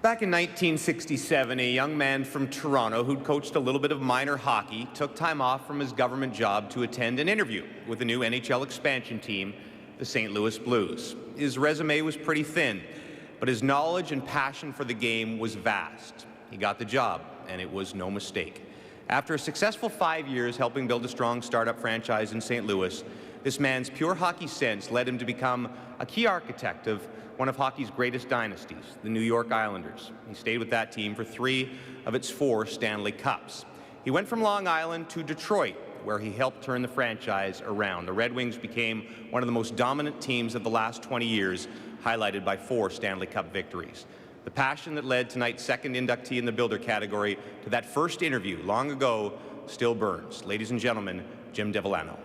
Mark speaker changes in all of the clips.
Speaker 1: Back in 1967, a young man from Toronto who'd coached a little bit of minor hockey took time off from his government job to attend an interview with the new NHL expansion team, the St. Louis Blues. His resume was pretty thin, but his knowledge and passion for the game was vast. He got the job, and it was no mistake. After a successful 5 years helping build a strong startup franchise in St. Louis, this man's pure hockey sense led him to become a key architect of one of hockey's greatest dynasties, the New York Islanders. He stayed with that team for 3 of its 4 Stanley Cups. He went from Long Island to Detroit, where he helped turn the franchise around. The Red Wings became one of the most dominant teams of the last 20 years, highlighted by 4 Stanley Cup victories. The passion that led tonight's second inductee in the Builder category to that first interview long ago still burns. Ladies and gentlemen, Jim Devellano.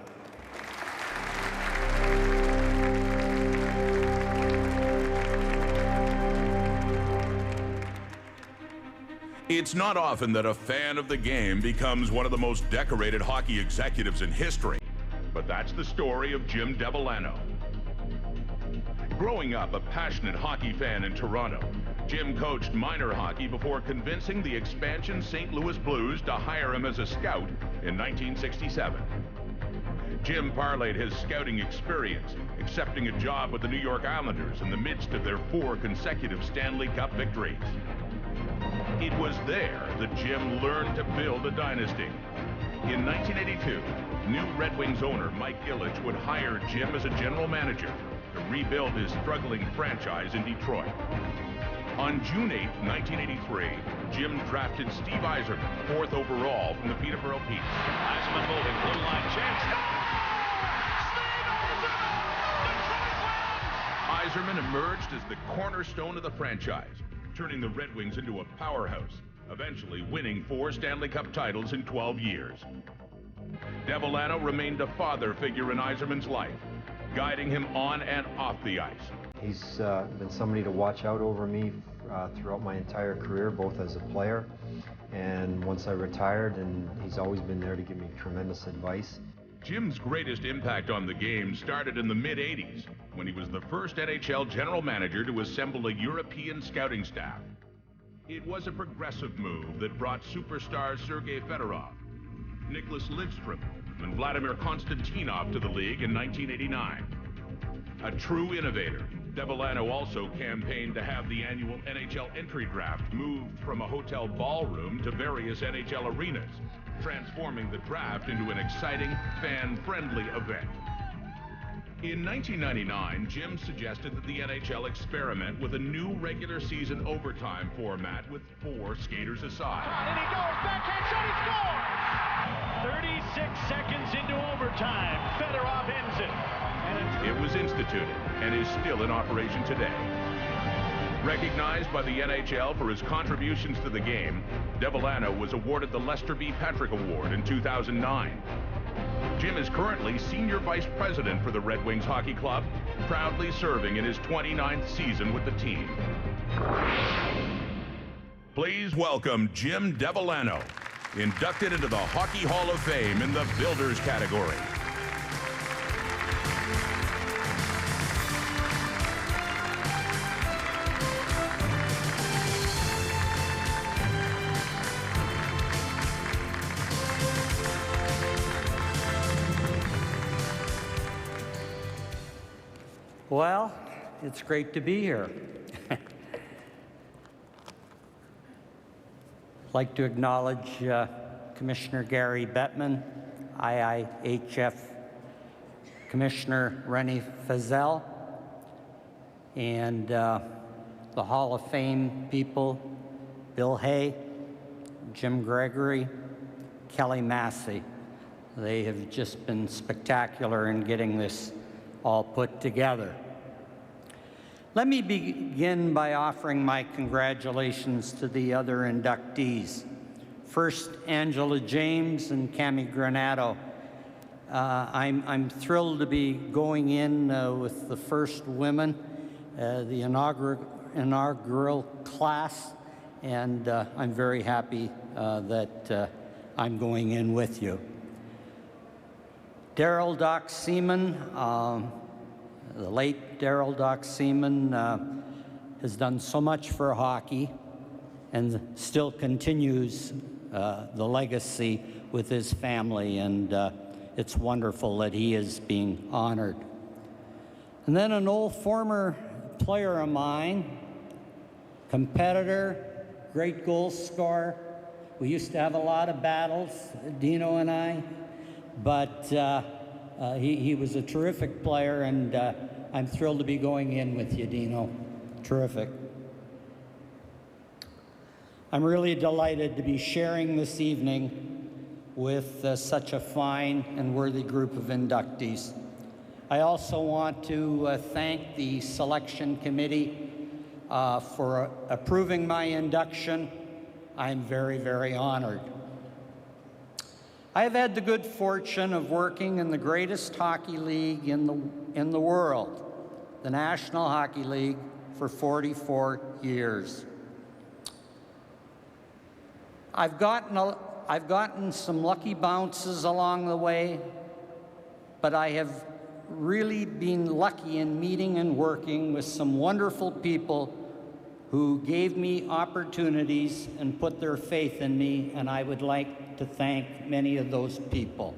Speaker 2: It's not often that a fan of the game becomes one of the most decorated hockey executives in history, but that's the story of Jim Devellano. Growing up a passionate hockey fan in Toronto, Jim coached minor hockey before convincing the expansion St. Louis Blues to hire him as a scout in 1967. Jim parlayed his scouting experience, accepting a job with the New York Islanders in the midst of their 4 consecutive Stanley Cup victories. It was there that Jim learned to build a dynasty. In 1982, new Red Wings owner Mike Ilitch would hire Jim as a general manager to rebuild his struggling franchise in Detroit. On June 8, 1983, Jim drafted Steve Yzerman, 4th overall from the Peterborough Petes.
Speaker 3: Yzerman moving, blue line chance.
Speaker 2: Yzerman emerged as the cornerstone of the franchise, turning the Red Wings into a powerhouse, eventually winning 4 Stanley Cup titles in 12 years. Devellano remained a father figure in Yzerman's life, guiding him on and off the ice.
Speaker 4: He's been somebody to watch out over me throughout my entire career, both as a player and once I retired, and he's always been there to give me tremendous advice.
Speaker 2: Jim's greatest impact on the game started in the mid-'80s, when he was the first NHL general manager to assemble a European scouting staff. It was a progressive move that brought superstars Sergei Fedorov, Nicholas Lidstrom, and Vladimir Konstantinov to the league in 1989. A true innovator, Devellano also campaigned to have the annual NHL entry draft moved from a hotel ballroom to various NHL arenas, transforming the draft into an exciting, fan-friendly event. In 1999, Jim suggested that the NHL experiment with a new regular season overtime format with 4 skaters aside.
Speaker 3: And he goes, backhand shot, he scores! 36 seconds into overtime, Fedorov ends it.
Speaker 2: It was instituted and is still in operation today. Recognized by the NHL for his contributions to the game, Devellano was awarded the Lester B. Patrick Award in 2009. Jim is currently Senior Vice President for the Red Wings Hockey Club, proudly serving in his 29th season with the team. Please welcome Jim Devellano, inducted into the Hockey Hall of Fame in the Builders category.
Speaker 5: Well, it's great to be here. I'd like to acknowledge Commissioner Gary Bettman, IIHF Commissioner Rennie Fazell, and the Hall of Fame people, Bill Hay, Jim Gregory, Kelly Massey. They have just been spectacular in getting this all put together. Let me begin by offering my congratulations to the other inductees. First, Angela James and Cami Granato. I'm thrilled to be going in with the first women, the inaugural class, and I'm very happy that I'm going in with you. Daryl Doc Seaman, the late Daryl Doc Seaman, has done so much for hockey, and still continues the legacy with his family, and it's wonderful that he is being honored. And then an old former player of mine, competitor, great goal scorer. We used to have a lot of battles, Dino and I, but he was a terrific player, and I'm thrilled to be going in with you, Dino. Terrific. I'm really delighted to be sharing this evening with such a fine and worthy group of inductees. I also want to thank the selection committee for approving my induction. I'm very, very honored. I have had the good fortune of working in the greatest hockey league in the world, the National Hockey League, for 44 years. I've gotten some lucky bounces along the way, but I have really been lucky in meeting and working with some wonderful people who gave me opportunities and put their faith in me, and I would like to thank many of those people.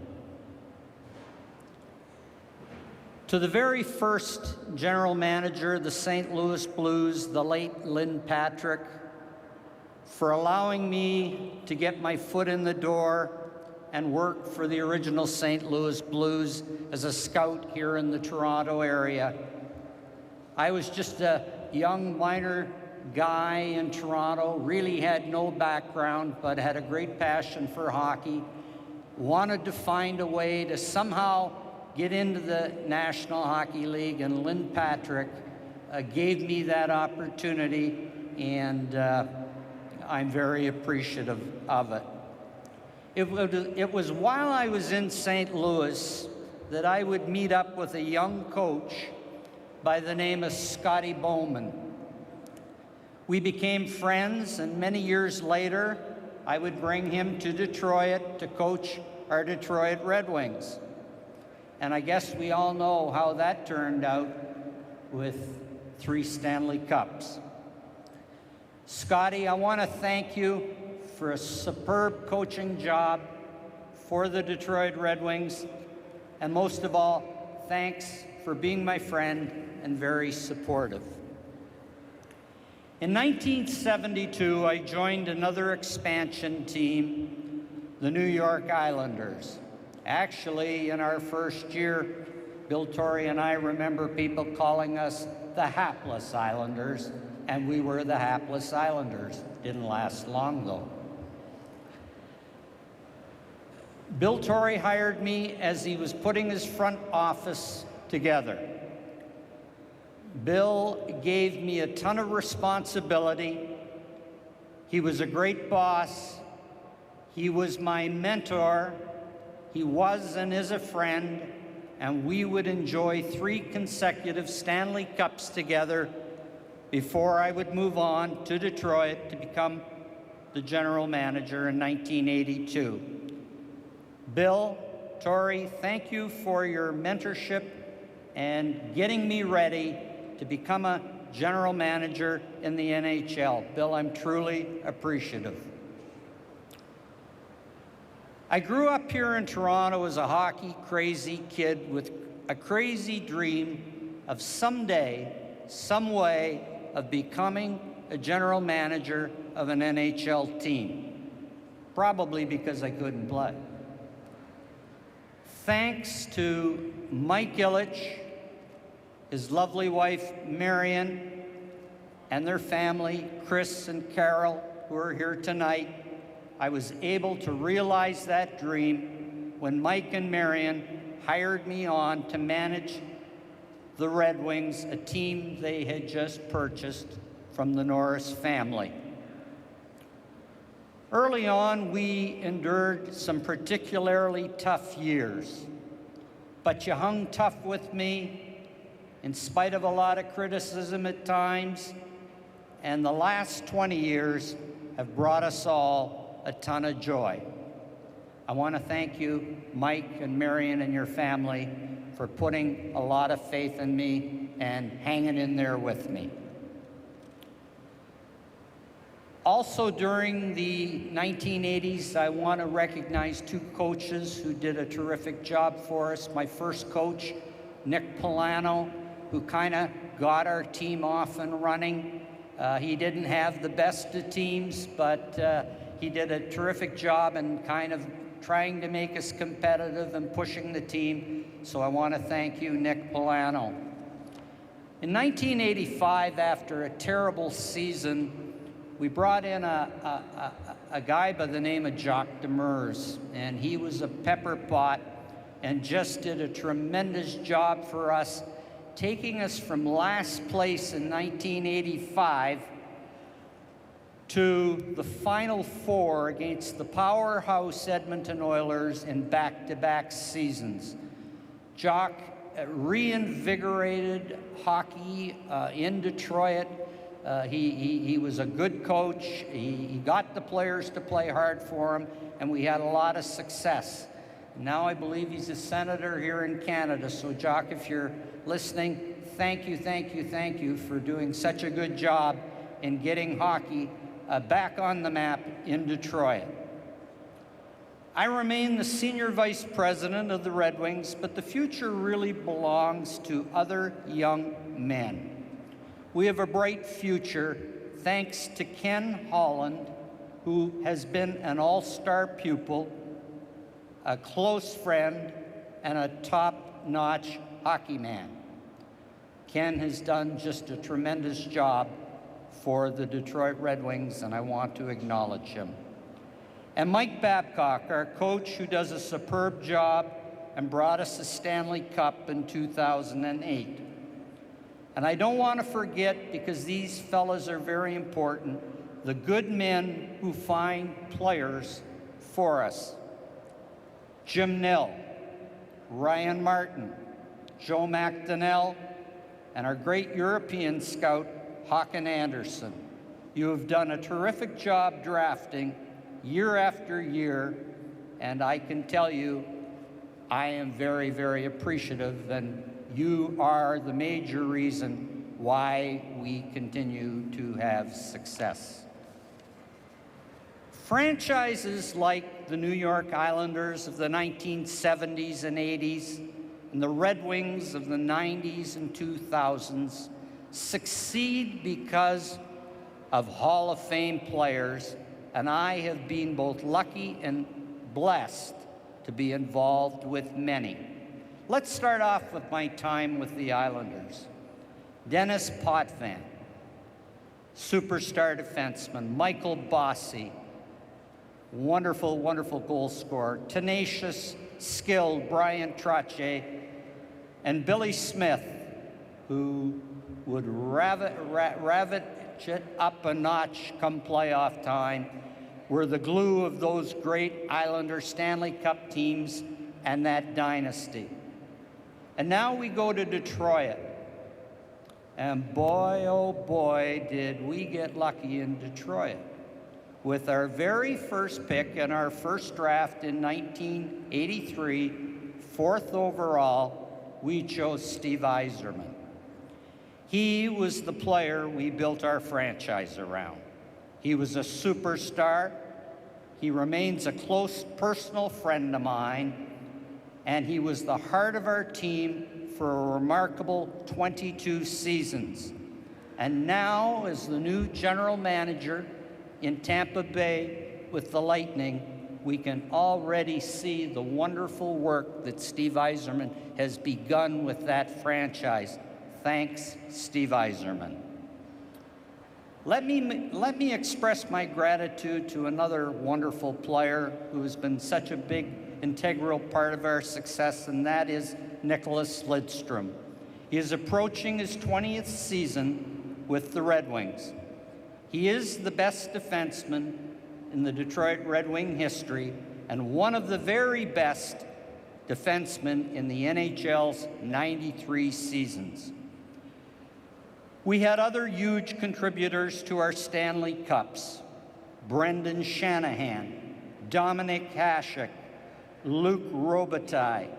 Speaker 5: To the very first general manager of the St. Louis Blues, the late Lynn Patrick, for allowing me to get my foot in the door and work for the original St. Louis Blues as a scout here in the Toronto area. I was just a young minor guy in Toronto, really had no background, but had a great passion for hockey, wanted to find a way to somehow get into the National Hockey League, and Lynn Patrick gave me that opportunity, and I'm very appreciative of it. It was while I was in St. Louis that I would meet up with a young coach by the name of Scotty Bowman. We became friends, and many years later, I would bring him to Detroit to coach our Detroit Red Wings. And I guess we all know how that turned out with 3 Stanley Cups. Scotty, I want to thank you for a superb coaching job for the Detroit Red Wings, and most of all, thanks for being my friend and very supportive. In 1972, I joined another expansion team, the New York Islanders. Actually, in our first year, Bill Torrey and I remember people calling us the Hapless Islanders, and we were the Hapless Islanders. Didn't last long, though. Bill Torrey hired me as he was putting his front office together. Bill gave me a ton of responsibility. He was a great boss. He was my mentor. He was and is a friend, and we would enjoy 3 consecutive Stanley Cups together before I would move on to Detroit to become the general manager in 1982. Bill, Torrey, thank you for your mentorship and getting me ready to become a general manager in the NHL. Bill, I'm truly appreciative. I grew up here in Toronto as a hockey-crazy kid with a crazy dream of someday, some way, of becoming a general manager of an NHL team, probably because I couldn't play. Thanks to Mike Ilitch, his lovely wife, Marion, and their family, Chris and Carol, who are here tonight, I was able to realize that dream when Mike and Marion hired me on to manage the Red Wings, a team they had just purchased from the Norris family. Early on, we endured some particularly tough years, but you hung tough with me in spite of a lot of criticism at times, and the last 20 years have brought us all a ton of joy. I want to thank you, Mike and Marion and your family, for putting a lot of faith in me and hanging in there with me. Also during the 1980s, I want to recognize two coaches who did a terrific job for us. My first coach, Nick Delellano, who kind of got our team off and running. He didn't have the best of teams, but he did a terrific job in kind of trying to make us competitive and pushing the team. So I want to thank you, Nick Delellano. In 1985, after a terrible season, we brought in a guy by the name of Jacques Demers, and he was a pepper pot and just did a tremendous job for us, taking us from last place in 1985 to the Final Four against the powerhouse Edmonton Oilers in back-to-back seasons. Jacques reinvigorated hockey in Detroit. He was a good coach. He got the players to play hard for him, and we had a lot of success. Now I believe he's a senator here in Canada. So Jacques, if you're listening, thank you for doing such a good job in getting hockey back on the map in Detroit. I remain the senior vice president of the Red Wings, but the future really belongs to other young men. We have a bright future thanks to Ken Holland, who has been an all-star pupil, a close friend, and a top-notch hockey man. Ken has done just a tremendous job for the Detroit Red Wings, and I want to acknowledge him. And Mike Babcock, our coach, who does a superb job and brought us a Stanley Cup in 2008. And I don't want to forget, because these fellas are very important, the good men who find players for us. Jim Nill, Ryan Martin, Joe McDonnell, and our great European scout, Håkan Andersson. You have done a terrific job drafting year after year, and I can tell you, I am very, very appreciative, and you are the major reason why we continue to have success. Franchises like the New York Islanders of the 1970s and 80s, and the Red Wings of the 90s and 2000s succeed because of Hall of Fame players, and I have been both lucky and blessed to be involved with many. Let's start off with my time with the Islanders. Dennis Potvin, superstar defenseman. Michael Bossy, wonderful, wonderful goal scorer. Tenacious, skilled Brian Trottier, and Billy Smith, who would ravage it up a notch come playoff time, were the glue of those great Islander Stanley Cup teams and that dynasty. And now we go to Detroit. And boy, oh boy, did we get lucky in Detroit. With our very first pick in our first draft in 1983, 4th overall, we chose Steve Yzerman. He was the player we built our franchise around. He was a superstar. He remains a close personal friend of mine, and he was the heart of our team for a remarkable 22 seasons. And now, as the new general manager in Tampa Bay with the Lightning, we can already see the wonderful work that Steve Yzerman has begun with that franchise. Thanks, Steve Yzerman. Let me express my gratitude to another wonderful player who has been such a big, integral part of our success, and that is Nicholas Lidstrom. He is approaching his 20th season with the Red Wings. He is the best defenseman in the Detroit Red Wing history and one of the very best defensemen in the NHL's 93 seasons. We had other huge contributors to our Stanley Cups: Brendan Shanahan, Dominic Hasek, Luc Robitaille,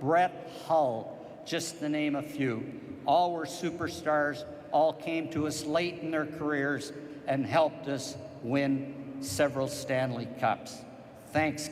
Speaker 5: Brett Hull, just to name a few. All were superstars, all came to us late in their careers and helped us win several Stanley Cups. Thanks.